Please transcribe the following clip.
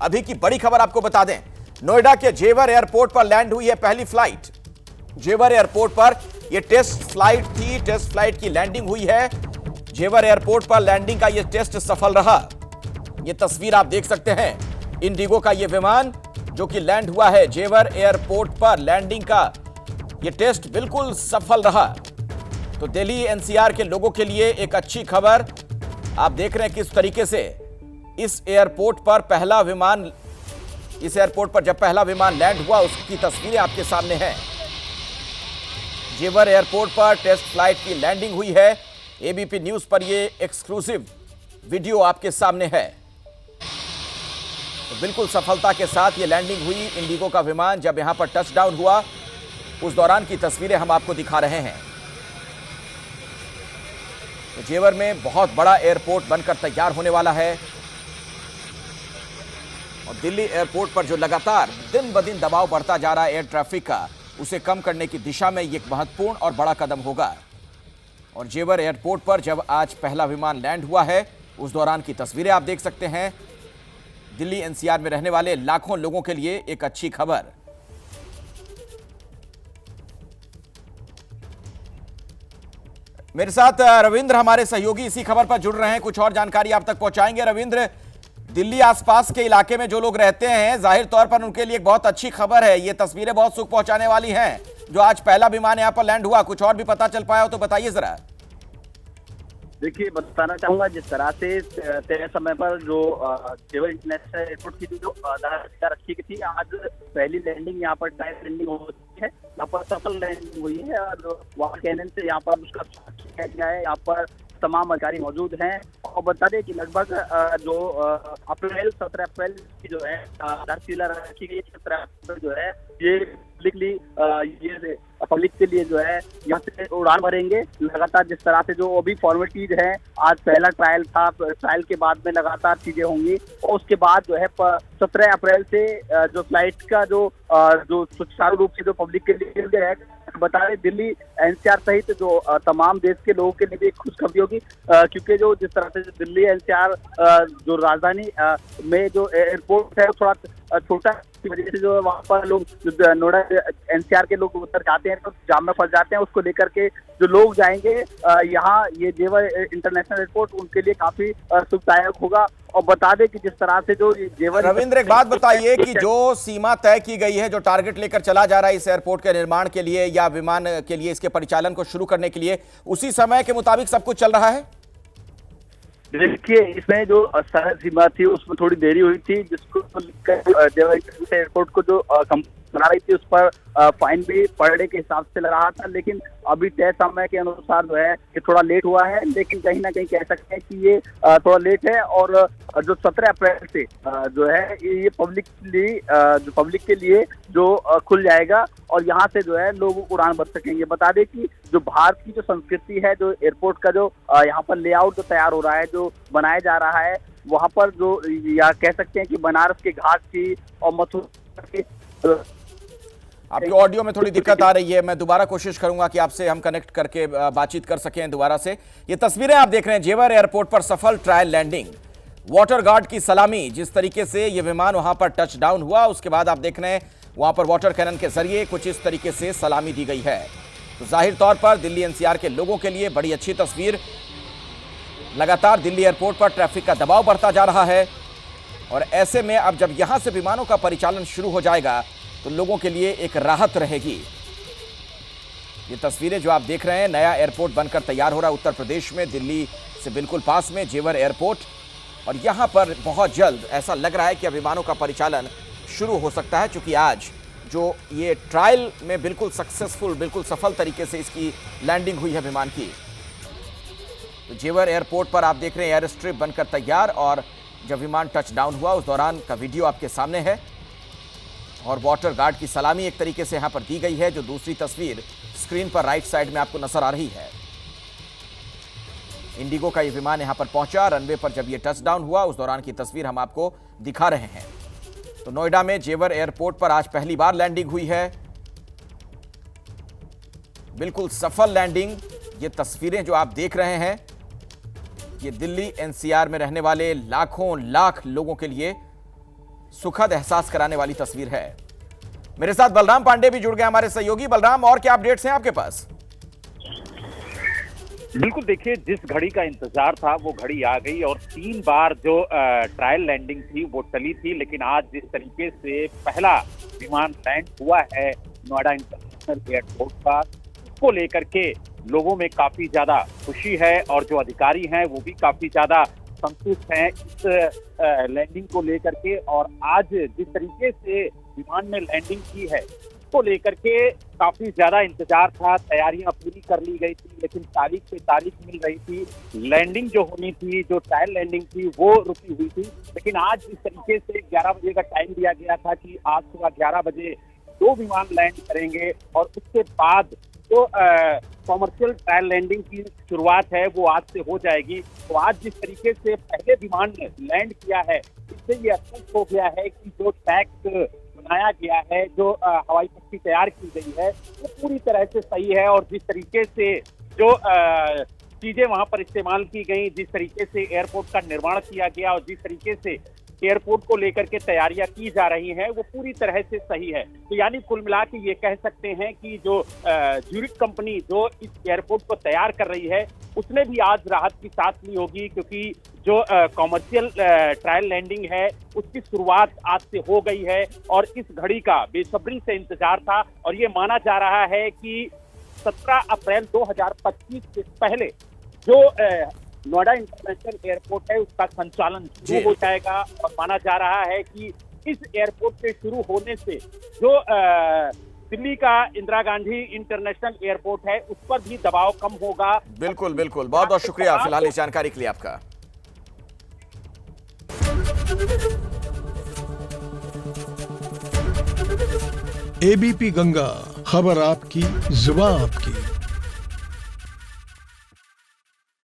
अभी की बड़ी खबर आपको बता दें, नोएडा के जेवर एयरपोर्ट पर लैंड हुई है पहली फ्लाइट। जेवर एयरपोर्ट पर यह टेस्ट फ्लाइट थी, टेस्ट फ्लाइट की लैंडिंग हुई है। जेवर एयरपोर्ट पर लैंडिंग का यह टेस्ट सफल रहा। यह तस्वीर आप देख सकते हैं, इंडिगो का यह विमान जो कि लैंड हुआ है जेवर एयरपोर्ट पर, लैंडिंग का यह टेस्ट बिल्कुल सफल रहा। तो दिल्ली एनसीआर के लोगों के लिए एक अच्छी खबर। आप देख रहे हैं किस तरीके से इस एयरपोर्ट पर जब पहला विमान लैंड हुआ उसकी तस्वीरें आपके सामने हैं। जेवर एयरपोर्ट पर टेस्ट फ्लाइट की लैंडिंग हुई है। एबीपी न्यूज पर यह एक्सक्लूसिव वीडियो आपके सामने है। तो बिल्कुल सफलता के साथ यह लैंडिंग हुई। इंडिगो का विमान जब यहां पर टच डाउन हुआ उस दौरान की तस्वीरें हम आपको दिखा रहे हैं। तो जेवर में बहुत बड़ा एयरपोर्ट बनकर तैयार होने वाला है और दिल्ली एयरपोर्ट पर जो लगातार दिन ब दिन दबाव बढ़ता जा रहा है एयर ट्रैफिक का, उसे कम करने की दिशा में यह एक महत्वपूर्ण और बड़ा कदम होगा। और जेवर एयरपोर्ट पर जब आज पहला विमान लैंड हुआ है उस दौरान की तस्वीरें आप देख सकते हैं। दिल्ली एनसीआर में रहने वाले लाखों लोगों के लिए एक अच्छी खबर। मेरे साथ रविंद्र हमारे सहयोगी इसी खबर पर जुड़ रहे हैं, कुछ और जानकारी आप तक पहुंचाएंगे। रविंद्र, दिल्ली आसपास के इलाके में जो लोग रहते हैं जाहिर तौर पर उनके लिए एक बहुत अच्छी खबर है। ये तस्वीरें बहुत सुख पहुंचाने वाली हैं। जो आज पहला विमान यहां पर लैंड हुआ, कुछ और भी पता चल पाया हो तो बताइए जरा। देखिए, बताना चाहूंगा जिस तरह से तय समय पर जो जेवर इंटरनेशनल एयरपोर्ट की जो धारा रखी गई थी, आज पहली लैंडिंग यहाँ पर ट्रायल लैंडिंग होती है। यहाँ पर सफल लैंडिंग हुई है और वहाँ कैनन से यहाँ पर उसका किया गया है। यहाँ पर तमाम अधिकारी मौजूद हैं और बता दें कि लगभग जो 17 अप्रैल की जो है आधारशिला रखी गई, 17 अप्रैल जो है ये पब्लिक के लिए जो है यहाँ से उड़ान भरेंगे। लगातार जिस तरह से जो अभी फॉर्मेलिटीज है, आज पहला ट्रायल था, ट्रायल के बाद में लगातार चीजें होंगी और उसके बाद जो है 17 अप्रैल से जो फ्लाइट का जो सुचारू रूप से जो पब्लिक के लिए है। बता रहे दिल्ली एनसीआर सहित जो तमाम देश के लोगों के लिए भी खुशखबरी होगी, क्योंकि जो जिस तरह से दिल्ली एनसीआर जो राजधानी में जो एयरपोर्ट है थोड़ा छोटा की वजह से जो वहाँ पर लोग नोएडा एनसीआर के लोग उतर जाते हैं तो जाम में फंस जाते हैं। उसको लेकर के जो लोग जाएंगे यहाँ ये जेवर इंटरनेशनल एयरपोर्ट उनके लिए काफी सुखदायक होगा। और बता दें कि जिस तरह से जो जेवर, रविंद्र एक बात बताइए कि जो सीमा तय की गई है, जो टारगेट लेकर चला जा रहा है इस एयरपोर्ट के निर्माण के लिए या विमान के लिए इसके परिचालन को शुरू करने के लिए, उसी समय के मुताबिक सब कुछ चल रहा है? देखिए, इसमें जो समय सीमा थी उसमें थोड़ी देरी हुई थी, जिसको जेवर इंटरनेशनल एयरपोर्ट को जो बना रही थी उस पर फाइन भी पर डे के हिसाब से लगा रहा था। लेकिन अभी तय समय के अनुसार जो है ये थोड़ा लेट हुआ है, लेकिन कहीं ना कहीं कह सकते हैं कि ये थोड़ा लेट है। और जो 17 अप्रैल से जो है ये पब्लिक के लिए जो खुल जाएगा और यहाँ से जो है लोग उड़ान भर सकेंगे। बता दें कि जो भारत की जो संस्कृति है, जो एयरपोर्ट का जो यहाँ पर लेआउट जो तैयार हो रहा है, जो बनाया जा रहा है, वहाँ पर जो या कह सकते हैं कि बनारस के घाट की और मथुरा के आपके ऑडियो में थोड़ी दिक्कत आ रही है। मैं दोबारा कोशिश करूंगा कि आपसे हम कनेक्ट करके बातचीत कर सकें दोबारा से। ये तस्वीरें आप देख रहे हैं जेवर एयरपोर्ट पर सफल ट्रायल लैंडिंग, वाटर गार्ड की सलामी, जिस तरीके से ये विमान वहां पर टच डाउन हुआ उसके बाद आप देख रहे हैं वहां पर वाटर कैनन के जरिए कुछ इस तरीके से सलामी दी गई है। तो जाहिर तौर पर दिल्ली एनसीआर के लोगों के लिए बड़ी अच्छी तस्वीर। लगातार दिल्ली एयरपोर्ट पर ट्रैफिक का दबाव बढ़ता जा रहा है और ऐसे में अब जब यहां से विमानों का परिचालन शुरू हो जाएगा तो लोगों के लिए एक राहत रहेगी। ये तस्वीरें जो आप देख रहे हैं, नया एयरपोर्ट बनकर तैयार हो रहा है उत्तर प्रदेश में, दिल्ली से बिल्कुल पास में जेवर एयरपोर्ट। और यहां पर बहुत जल्द ऐसा लग रहा है कि अब विमानों का परिचालन शुरू हो सकता है, क्योंकि आज जो ये ट्रायल में बिल्कुल सक्सेसफुल, बिल्कुल सफल तरीके से इसकी लैंडिंग हुई है विमान की। तो जेवर एयरपोर्ट पर आप देख रहे हैं एयर स्ट्रिप बनकर तैयार और जब विमान टच डाउन हुआ उस दौरान का वीडियो आपके सामने है और वाटर गार्ड की सलामी एक तरीके से यहां पर दी गई है, जो दूसरी तस्वीर स्क्रीन पर राइट साइड में आपको नजर आ रही है। इंडिगो का यह विमान यहां पर पहुंचा, रनवे पर जब यह टच डाउन हुआ उस दौरान की तस्वीर हम आपको दिखा रहे हैं। तो नोएडा में जेवर एयरपोर्ट पर आज पहली बार लैंडिंग हुई है, बिल्कुल सफल लैंडिंग। ये तस्वीरें जो आप देख रहे हैं ये दिल्ली एनसीआर में रहने वाले लाखों लाख लोगों के लिए सुखद एहसास कराने वाली तस्वीर है। मेरे साथ बलराम पांडे भी जुड़ गए, हमारे सहयोगी। बलराम, और क्या अपडेट्स हैं आपके पास? बिल्कुल, देखिए, जिस घड़ी का इंतजार था वो घड़ी आ गई और 3 बार जो ट्रायल लैंडिंग थी वो टली थी, लेकिन आज जिस तरीके से पहला विमान लैंड हुआ है नोएडा इंटरनेशनल एयरपोर्ट का, उसको लेकर के लोगों में काफी ज्यादा खुशी है और जो अधिकारी हैं वो भी काफी ज्यादा संतुष्ट हैं इस लैंडिंग को लेकर के। और आज जिस तरीके से विमान में लैंडिंग की है को लेकर के काफी ज्यादा इंतजार था, तैयारियां पूरी कर ली गई थी, लेकिन तारीख पे तारीख मिल रही थी। लैंडिंग जो होनी थी, जो ट्रायल लैंडिंग थी, वो रुकी हुई थी। लेकिन आज जिस तरीके से 11 बजे का टाइम दिया गया था कि आज सुबह 11 बजे 2 विमान लैंड करेंगे और उसके बाद जो कॉमर्शियल ट्रायल लैंडिंग की शुरुआत है वो आज से हो जाएगी। तो आज जिस तरीके से पहले विमान ने लैंड किया है, इससे ये स्पष्ट हो गया है कि जो टैक्स बनाया गया है, जो हवाई पट्टी तैयार की गई है, वो पूरी तरह से सही है। और जिस तरीके से जो चीजें वहां पर इस्तेमाल की गई, जिस तरीके से एयरपोर्ट का निर्माण किया गया और जिस तरीके से एयरपोर्ट को लेकर के तैयारियां की जा रही हैं, वो पूरी तरह से सही है। तो यानी कुल मिला के ये कह सकते हैं कि जो ज्यूरिक कंपनी जो इस एयरपोर्ट को तैयार कर रही है, उसने भी आज राहत की सांस ली होगी, क्योंकि जो कॉमर्शियल ट्रायल लैंडिंग है उसकी शुरुआत आज से हो गई है और इस घड़ी का बेसब्री से इंतजार था। और ये माना जा रहा है कि 17 अप्रैल 2025 से पहले जो नोएडा इंटरनेशनल एयरपोर्ट है उसका संचालन शुरू हो जाएगा। और माना जा रहा है कि इस एयरपोर्ट के शुरू होने से जो दिल्ली का इंदिरा गांधी इंटरनेशनल एयरपोर्ट है उस पर भी दबाव कम होगा। बिल्कुल बिल्कुल, बहुत बहुत शुक्रिया फिलहाल इस जानकारी के लिए आपका। एबीपी गंगा, खबर आपकी, जुबान आपकी।